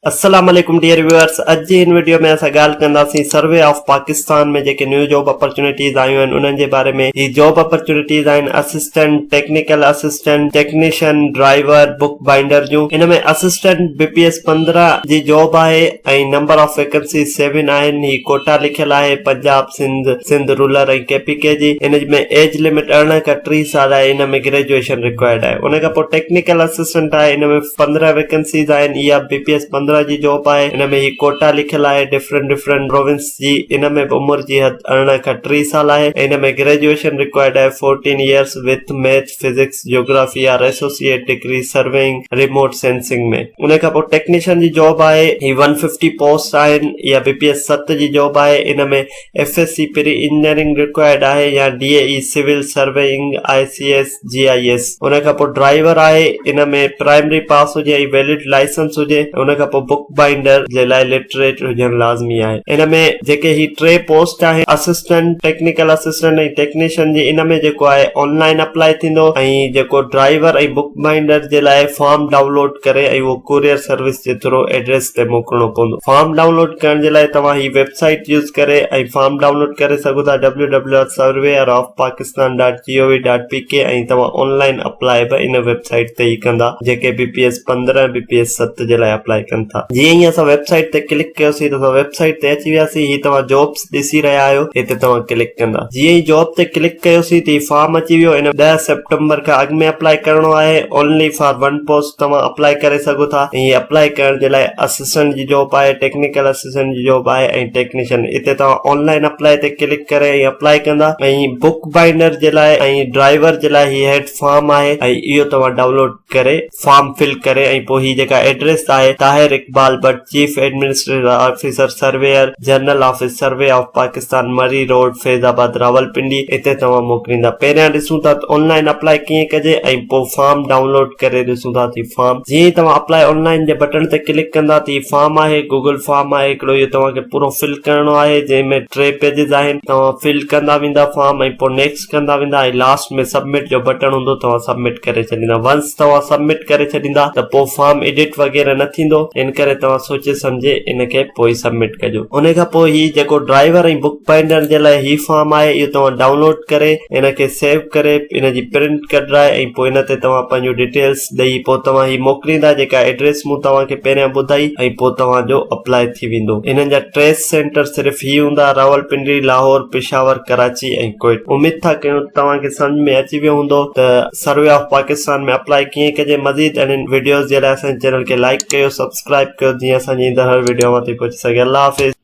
अस्सलाम वालेकुम dear viewers. अॼु जी इन वीडियो में असां ॻाल्हि कंदासीं सर्वे ऑफ पाकिस्तान में जेके न्यू जॉब अपॉर्चुनिटीज़ आयूं आहिनि उन्हनि जे बारे में। ही जॉब अपॉर्चुनिटीज़ आहिनि assistant, technical assistant, technician, driver, book binder जूं। इन में असिस्टेंट BPS 15 जी जॉब आहे ऐं नंबर ऑफ वैकेंसी 7 आहिनि। ही कोटा लिखियल आहे पंजाब, सिंध रूरल ऐं KPK जी। इन में एज लिमिट 18 खां 30 साल आहे। इन में ग्रेजुएशन रिक्वायर्ड आहे। उन खां पोइ टेक्निकल असिस्टेंट आहे। इन में 15 वैकेंसीज आहिनि। इहा BPS 15 जी जॉब आहे। इन में ही कोटा लिखियल आहे डिफरेंट प्रोविंस जी। इन में उम्र जी हद 18 खां 30 साल आहे। इन में ग्रेजुएशन रिक्वायर्ड आहे 14 years with math, physics, geography और associate degree surveying remote sensing में। उन खां पोइ टेक्नीशियन जी जॉब आहे। ही 150 पोस्ट आहिनि। इहा BPS 7 जी जॉब आहे। इन में FSC प्री इंजीनियरिंग रिक्वायर्ड आहे या DAE civil surveying ICS GIS। उन खां पोइ ड्राइवर आहे। इन में प्राइमरी पास हुजे ऐं वैलिड लाइसेंस हुजे। उन खां पोइ बुक बाइंडर जे लाइ लिटरेट हुजणु लाज़मी आहे। इन में जेके ही 3 पोस्ट आहे असिस्टेंट, टेक्निकल असिस्टेंट ऐं टेक्नीशियन जी, इन में जेको आहे ऑनलाइन अप्लाई थींदो ऐं जेको ड्राइवर ऐं बुक बाइंडर जे लाइ फॉर्म डाउनलोड करे ऐं उहो कुरियर सर्विस जे थ्रू एड्रेस ते मोकिलणो पवंदो। फॉर्म डाउनलोड करण जे लाइ तव्हां ही वेबसाइट यूज़ करे ऐं फॉर्म डाउनलोड करे सघो था www.surveyorofpakistan.gov.pk ऐं तव्हां ऑनलाइन अप्लाई बि इन वेबसाइट ते ई कंदा जेके BPS 15 BPS 7 जे लाइ अप्लाई कनि था। जीअं ई असां वेबसाइट ते क्लिक कयोसीं त असां वेबसाइट ते अची वियासीं। ही तव्हां जॉब्स ॾिसी रहिया आहियो। हिते तव्हां क्लिक कंदा। जीअं ई जॉब ते क्लिक कयोसीं त फॉर्म अची वियो। इन 10 सितंबर खां अॻु में अप्लाई करणो आहे। ओनली फॉर 1 पोस्ट तव्हां अप्लाई करे सघो था। ऐं अप्लाई करण जे लाइ असिस्टेंट जी जॉब आहे, टेक्निकल असिस्टेंट जी जॉब आहे ऐं टेक्नीशियन। हिते तव्हां ऑनलाइन अप्लाई ते क्लिक करे ऐं अप्लाई कंदा। ऐं बुक बाइंडर जे लाइ ऐं ड्राइवर जे लाइ ही हेड फॉर्म आहे ऐं इहो तव्हां डाउनलोड करे फॉर्म फिल करे ऐं पोइ ही जेका एड्रेस आहे Tahir Iqbal Bhatt, chief administrative officer surveyor, general office survey of Pakistan, मरी रोड, फैजाबाद, रावलपिंडी, हिते तव्हां मोकिलींदा। पहिरियां ॾिसूं था ऑनलाइन अप्लाई कीअं कजे ऐं पोइ फॉर्म डाउनलोड करे ॾिसूं था फॉर्म। जीअं तव्हां अप्लाई ऑनलाइन जे बटन ते क्लिक कंदा त फॉर्म आहे, गूगल फॉर्म आहे हिकिड़ो। इहो तव्हांखे पूरो फिल करणो आहे जंहिंमें 3 पेजिस आहिनि। तव्हां फिल कंदा वेंदा फॉर्म ऐं पोइ नेक्स्ट कंदा वेंदा ऐं लास्ट में सबमिट जो बटन हूंदो, तव्हां सबमिट करे छॾींदा। वंस तव्हां सबमिट करे छॾींदा त पोइ फॉर्म एडिट वग़ैरह न थींदो। इन करे तव्हां सोचे सम्झे इनखे पोइ सबमिट कजो। उन खां पोइ ही जेको ड्राइवर ऐं बुक बाइंडर जे लाइ ही फॉर्म आहे इहो तव्हां डाउनलोड करे इनखे सेव करे इन जी प्रिंट कढाए ऐं पोइ इन ते तव्हां पंहिंजो डिटेल्स ॾेई पोइ तव्हां ही मोकिलींदा जेका एड्रेस मूं तव्हांखे पहिरियां ॿुधाई ऐं पोइ तव्हांजो अप्लाई थी वेंदो। इन्हनि जा ट्रेस सेंटर सिर्फ़ु ही हूंदा रावलपिंडी, लाहौर, पेशावर, कराची ऐं कोइट। उमीद था कयूं तव्हांखे सम्झ में अची वियो हूंदो त सर्वे ऑफ पाकिस्तान में अप्लाई कीअं कजे। मज़ीद इन्हनि वीडियोस जे लाइ असांजे चैनल खे लाइक कयो, सब्सक्राइब कयो जीअं असांजी ईंदड़ हर वीडियो मां पहुची सघे। अल्लाह हाफ़िज़।